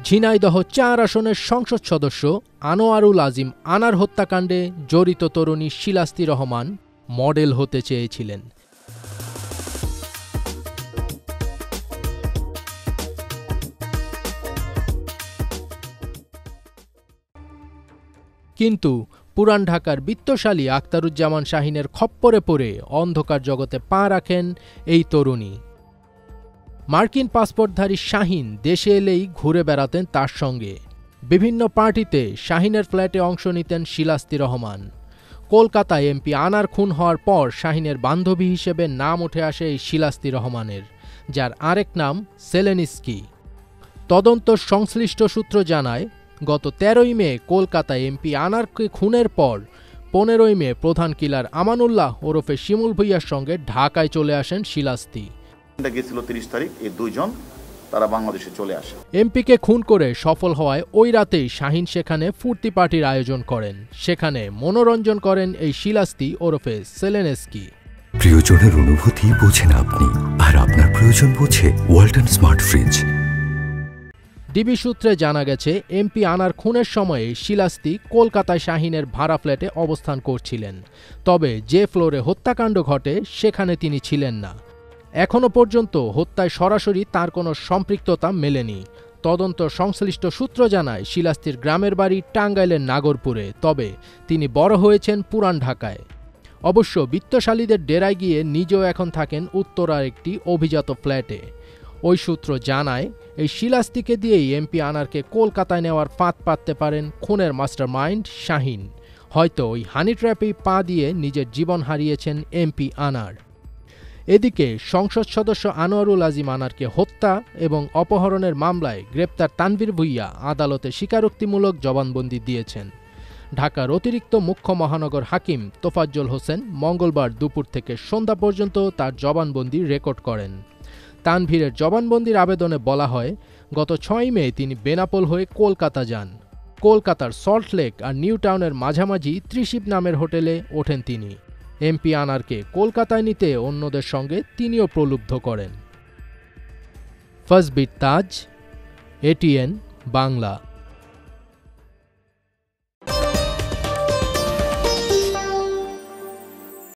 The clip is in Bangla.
ঝিনাইদহ ৪ আসনের সংসদ সদস্য আনোয়ারুল আজিম আনার হত্যাকাণ্ডে জড়িত তরুণী শিলাস্তি রহমান মডেল হতে চেয়েছিলেন। কিন্তু পুরান ঢাকার বিত্তশালী আখতারুজ্জামান শাহীনের খপ্পরে পড়ে অন্ধকার জগতে পা রাখেন এই তরুণী। মার্কিন পাসপোর্টধারী শাহীন দেশে এলেই ঘুরে বেড়াতেন তার সঙ্গে। বিভিন্ন পার্টিতে শাহীনের ফ্ল্যাটে অংশ নিতেন শিলাস্তি রহমান। কলকাতায় এমপি আনার খুন হওয়ার পর শাহীনের বান্ধবী হিসেবে নাম উঠে আসে এই শিলাস্তি রহমানের, যার আরেক নাম সেলেনিস্কি। তদন্ত সংশ্লিষ্ট সূত্র জানায়, গত ১৩ই মে কলকাতায় এমপি আনারকে খুনের পর ১৫ই মে প্রধান কিলার আমানুল্লাহ ওরফে শিমুল ভুইয়ার সঙ্গে ঢাকায় চলে আসেন শিলাস্তি। গিয়েছিল ৩০ তারিখ, এই দুইজন তারা বাংলাদেশে চলে আসে। এমপিকে খুন করে সফল হওয়ায় ওই রাতেই শাহীন সেখানে ফুর্তি পার্টির আয়োজন করেন। সেখানে মনোরঞ্জন করেন এই শিলাস্তি ওরফে সেলেনেস্কি। প্রিয়জনের অনুভূতি বোঝেন আপনি, আর আপনার প্রয়োজন বোঝে ওয়ালটন স্মার্ট ফ্রিজ। ডিবি সূত্রে জানা গেছে, এমপি আনার খুনের সময়ে শিলাস্তি কলকাতায় শাহীনের ভাড়া ফ্ল্যাটে অবস্থান করছিলেন। তবে যে ফ্লোরে হত্যাকাণ্ড ঘটে সেখানে তিনি ছিলেন না। এখনও পর্যন্ত হত্যায় সরাসরি তার কোনো সম্পৃক্ততা মেলেনি। তদন্ত সংশ্লিষ্ট সূত্র জানায়, শিলাস্তির গ্রামের বাড়ি টাঙ্গাইলের নাগরপুরে, তবে তিনি বড় হয়েছেন পুরান ঢাকায়। অবশ্য বিত্তশালীদের ডেরায় গিয়ে নিজেও এখন থাকেন উত্তরার একটি অভিজাত ফ্ল্যাটে। ওই সূত্র জানায়, এই শিলাস্তিকে দিয়েই এমপি আনারকে কলকাতায় নেওয়ার ফাঁদ পাততে পারেন খুনের মাস্টার মাইন্ড শাহীন। হয়তো ওই হানি ট্র্যাপেই পা দিয়ে নিজের জীবন হারিয়েছেন এমপি আনার। এদিকে সংসদ সদস্য আনোয়ারুল আজিম আনারকে হত্যা এবং অপহরণের মামলায় গ্রেপ্তার তানভীর ভুইয়া আদালতে স্বীকারোক্তিমূলক জবানবন্দি দিয়েছেন। ঢাকার অতিরিক্ত মুখ্য মহানগর হাকিম তোফাজ্জল হোসেন মঙ্গলবার দুপুর থেকে সন্ধ্যা পর্যন্ত তার জবানবন্দি রেকর্ড করেন। তানভীরের জবানবন্দির আবেদনে বলা হয়, গত ৬ মে তিনি বেনাপোল হয়ে কলকাতা যান। কলকাতার সল্টলেক আর নিউ টাউনের মাঝামাঝি ত্রিশিব নামের হোটেলে ওঠেন তিনি। এমপি আনারকে কলকাতায় নিতে অন্যদের সঙ্গে তিনিও প্রলুব্ধ করেন। ফাজবির তাজ, এটিএন বাংলা।